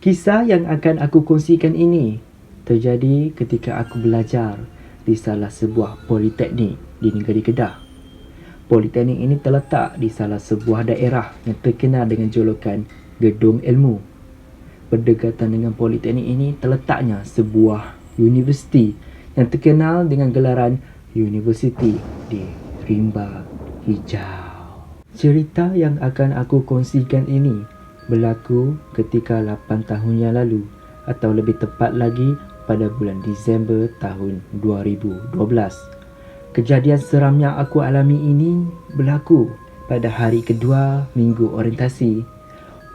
Kisah yang akan aku kongsikan ini terjadi ketika aku belajar di salah sebuah politeknik di negeri Kedah. Politeknik ini terletak di salah sebuah daerah yang terkenal dengan julukan Gedung Ilmu. Berdekatan dengan politeknik ini terletaknya sebuah universiti yang terkenal dengan gelaran Universiti di Rimba Hijau. Cerita yang akan aku kongsikan ini berlaku ketika 8 tahun yang lalu, atau lebih tepat lagi pada bulan Disember tahun 2012. Kejadian seram yang aku alami ini berlaku pada hari kedua minggu orientasi.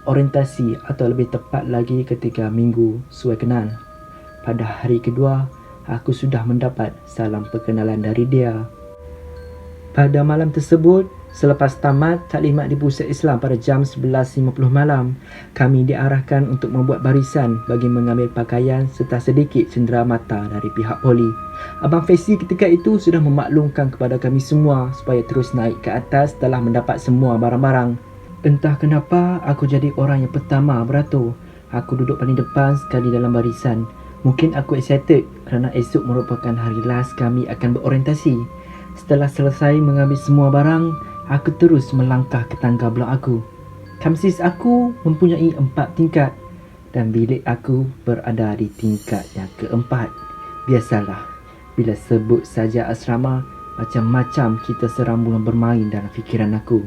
Orientasi atau lebih tepat lagi ketika minggu suakenan. Pada hari kedua, aku sudah mendapat salam perkenalan dari dia. Pada malam tersebut, selepas tamat taklimat di Pusat Islam pada jam 11.50 malam, kami diarahkan untuk membuat barisan bagi mengambil pakaian serta sedikit cenderamata dari pihak poli. Abang Fesi ketika itu sudah memaklumkan kepada kami semua supaya terus naik ke atas setelah mendapat semua barang-barang. Entah kenapa aku jadi orang yang pertama beratur. Aku duduk paling depan sekali dalam barisan. Mungkin aku excited kerana esok merupakan hari last kami akan berorientasi. Setelah selesai mengambil semua barang, aku terus melangkah ke tangga blok aku. Kamsis aku mempunyai 4 tingkat dan bilik aku berada di tingkat yang keempat. Biasalah, bila sebut saja asrama, macam-macam kita serambungan bermain dalam fikiran aku.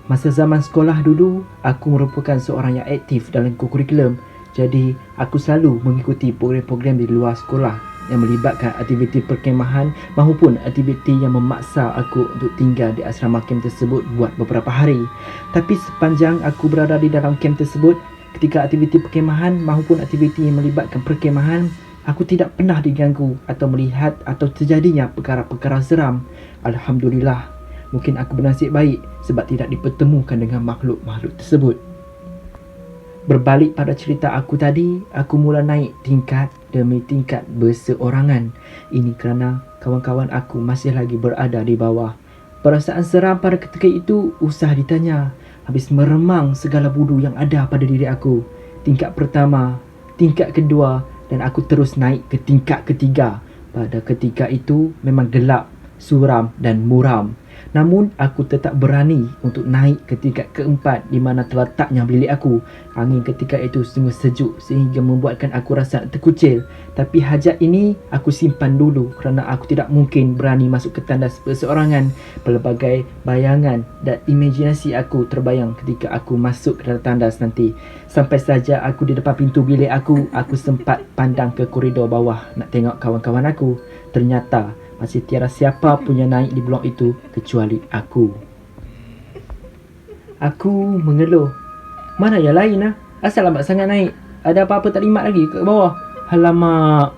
Masa zaman sekolah dulu, aku merupakan seorang yang aktif dalam kurikulum. Jadi, aku selalu mengikuti program-program di luar sekolah yang melibatkan aktiviti perkemahan maupun aktiviti yang memaksa aku untuk tinggal di asrama kem tersebut buat beberapa hari. Tapi sepanjang aku berada di dalam kem tersebut, ketika aktiviti perkemahan maupun aktiviti yang melibatkan perkemahan, aku tidak pernah diganggu atau melihat atau terjadinya perkara-perkara seram. Alhamdulillah, mungkin aku bernasib baik sebab tidak dipertemukan dengan makhluk-makhluk tersebut. Berbalik pada cerita aku tadi, aku mula naik tingkat demi tingkat berseorangan. Ini kerana kawan-kawan aku masih lagi berada di bawah. Perasaan seram pada ketika itu usah ditanya. Habis meremang segala budu yang ada pada diri aku. Tingkat pertama, tingkat kedua dan aku terus naik ke tingkat ketiga. Pada ketika itu memang gelap, suram dan muram. Namun aku tetap berani untuk naik ke tingkat keempat di mana terletaknya bilik aku. Angin ketika itu sungguh sejuk sehingga membuatkan aku rasa terkucil. Tapi hajat ini aku simpan dulu kerana aku tidak mungkin berani masuk ke tandas perseorangan. Pelbagai bayangan dan imajinasi aku terbayang ketika aku masuk ke dalam tandas nanti. Sampai saja aku di depan pintu bilik aku sempat pandang ke koridor bawah nak tengok kawan-kawan aku. Ternyata masih tiada siapa pun yang naik di blok itu kecuali aku. Aku mengeluh. Mana yang lain lah? Asal lambat sangat naik. Ada apa-apa taklimat lagi ke bawah? Alamak.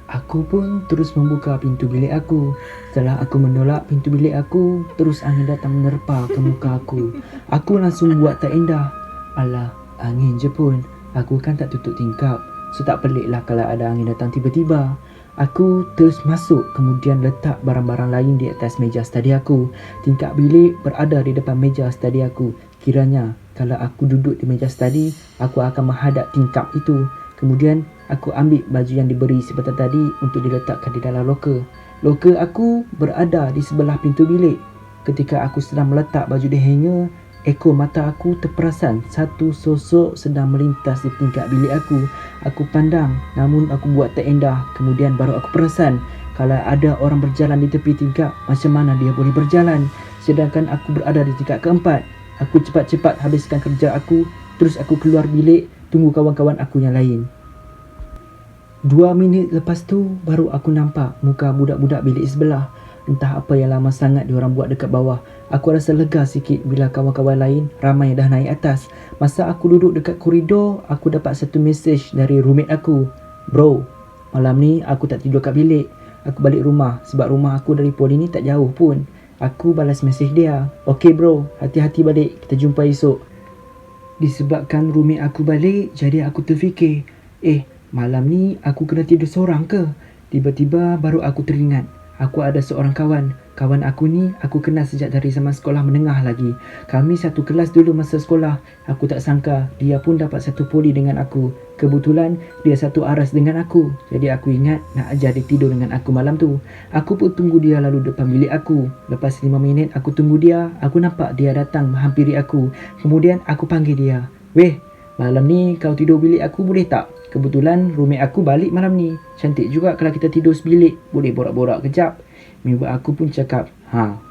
Aku pun terus membuka pintu bilik aku. Setelah aku menolak pintu bilik aku, terus angin datang menerpa ke muka aku. Aku langsung buat tak indah. Alah, angin je pun. Aku kan tak tutup tingkap. So tak pelik lah kalau ada angin datang tiba-tiba. Aku terus masuk, kemudian letak barang-barang lain di atas meja study aku. Tingkap bilik berada di depan meja study aku. Kiranya kalau aku duduk di meja study, aku akan menghadap tingkap itu. Kemudian aku ambil baju yang diberi sebentar tadi untuk diletakkan di dalam loker. Loker aku berada di sebelah pintu bilik. Ketika aku sedang meletak baju di hanger, ekor mata aku terperasan satu sosok sedang melintas di tingkap bilik aku. Aku pandang, namun aku buat tak indah. Kemudian baru aku perasan kalau ada orang berjalan di tepi tingkap, macam mana dia boleh berjalan? Sedangkan aku berada di tingkap keempat. Aku cepat-cepat habiskan kerja aku, terus aku keluar bilik, tunggu kawan-kawan aku yang lain. 2 minit lepas tu, baru aku nampak muka budak-budak bilik sebelah. Entah apa yang lama sangat diorang buat dekat bawah. Aku rasa lega sikit bila kawan-kawan lain ramai dah naik atas. Masa aku duduk dekat koridor, aku dapat satu mesej dari roommate aku. Bro, malam ni aku tak tidur kat bilik. Aku balik rumah sebab rumah aku dari poli ni tak jauh pun. Aku balas mesej dia. Okay bro, hati-hati balik. Kita jumpa esok. Disebabkan roommate aku balik, jadi aku terfikir, malam ni aku kena tidur seorang ke? Tiba-tiba baru aku teringat. Aku ada seorang kawan aku ni aku kenal sejak dari zaman sekolah menengah lagi. Kami satu kelas dulu masa sekolah. Aku tak sangka dia pun dapat satu poli dengan aku. Kebetulan dia satu aras dengan aku. Jadi aku ingat nak ajar dia tidur dengan aku malam tu. Aku pun tunggu dia lalu depan bilik aku. Lepas 5 minit aku tunggu dia, aku nampak dia datang menghampiri aku. Kemudian aku panggil dia. Weh, malam ni kau tidur bilik aku boleh tak? Kebetulan roommate aku balik malam ni. Cantik juga kalau kita tidur sebilik. Boleh borak-borak kejap. Member aku pun cakap,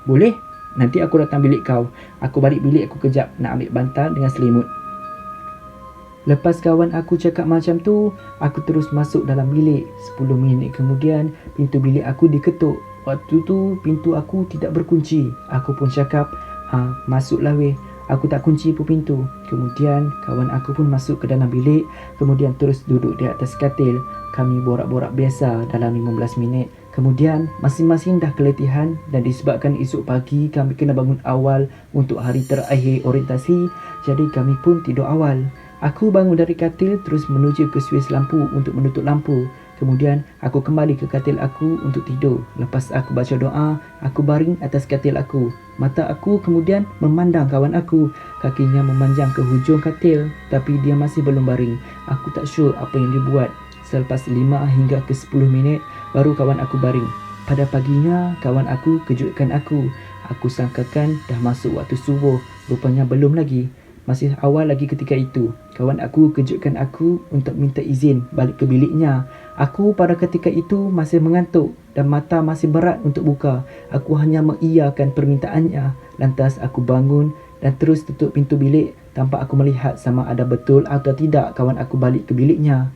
boleh. Nanti aku datang bilik kau. Aku balik bilik aku kejap nak ambil bantal dengan selimut. Lepas kawan aku cakap macam tu, aku terus masuk dalam bilik. 10 minit kemudian, pintu bilik aku diketuk. Waktu tu, pintu aku tidak berkunci. Aku pun cakap, masuklah weh. Aku tak kunci pun pintu. Kemudian kawan aku pun masuk ke dalam bilik. Kemudian terus duduk di atas katil. Kami borak-borak biasa dalam 15 minit. Kemudian masing-masing dah keletihan. Dan disebabkan esok pagi kami kena bangun awal untuk hari terakhir orientasi, jadi kami pun tidur awal. Aku bangun dari katil terus menuju ke suis lampu untuk menutup lampu. Kemudian aku kembali ke katil aku untuk tidur. Lepas aku baca doa, aku baring atas katil aku. Mata aku kemudian memandang kawan aku. Kakinya memanjang ke hujung katil, tapi dia masih belum baring. Aku tak sure apa yang dia buat. Selepas 5 hingga ke 10 minit, baru kawan aku baring. Pada paginya, kawan aku kejutkan aku. Aku sangkakan dah masuk waktu subuh. Rupanya belum lagi. Masih awal lagi ketika itu. Kawan aku kejutkan aku untuk minta izin balik ke biliknya. Aku pada ketika itu masih mengantuk dan mata masih berat untuk buka. Aku hanya mengiyakan permintaannya. Lantas aku bangun dan terus tutup pintu bilik tanpa aku melihat sama ada betul atau tidak kawan aku balik ke biliknya.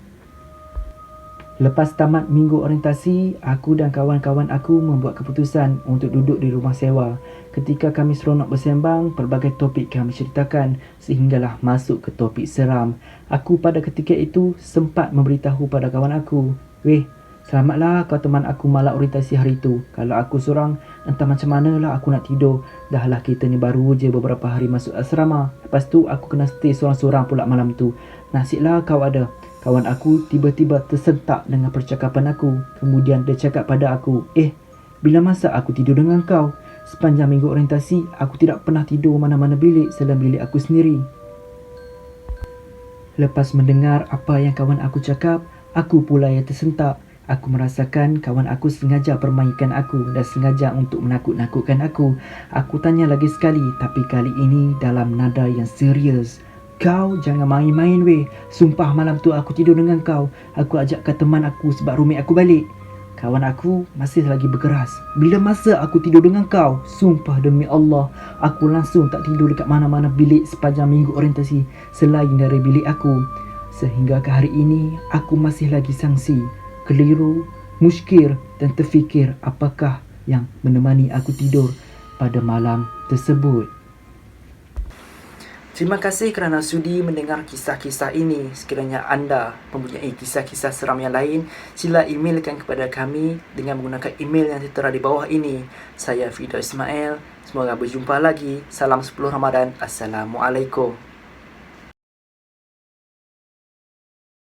Lepas tamat minggu orientasi, aku dan kawan-kawan aku membuat keputusan untuk duduk di rumah sewa. Ketika kami seronok bersembang, pelbagai topik kami ceritakan sehinggalah masuk ke topik seram. Aku pada ketika itu sempat memberitahu pada kawan aku, "Weh, selamatlah kau teman aku malam orientasi hari itu. Kalau aku seorang, entah macam manalah aku nak tidur. Dahlah kita ni baru je beberapa hari masuk asrama. Lepas tu aku kena stay seorang-seorang pula malam tu. Nasiblah kau ada." Kawan aku tiba-tiba tersentak dengan percakapan aku. Kemudian dia cakap pada aku, bila masa aku tidur dengan kau? Sepanjang minggu orientasi, aku tidak pernah tidur mana-mana bilik selain bilik aku sendiri. Lepas mendengar apa yang kawan aku cakap, aku pula yang tersentak. Aku merasakan kawan aku sengaja permainkan aku dan sengaja untuk menakut-nakutkan aku. Aku tanya lagi sekali, tapi kali ini dalam nada yang serius. "Kau jangan main-main weh. Sumpah malam tu aku tidur dengan kau. Aku ajakkan teman aku sebab roommate aku balik." Kawan aku masih lagi berkeras. "Bila masa aku tidur dengan kau? Sumpah demi Allah, aku langsung tak tidur dekat mana-mana bilik sepanjang minggu orientasi selain dari bilik aku. Sehingga ke hari ini, aku masih lagi sangsi, keliru, muskir dan terfikir apakah yang menemani aku tidur pada malam tersebut." Terima kasih kerana sudi mendengar kisah-kisah ini. Sekiranya anda mempunyai kisah-kisah seram yang lain, sila emailkan kepada kami dengan menggunakan email yang tertera di bawah ini. Saya Fido Ismail. Semoga berjumpa lagi. Salam 10 Ramadan. Assalamualaikum.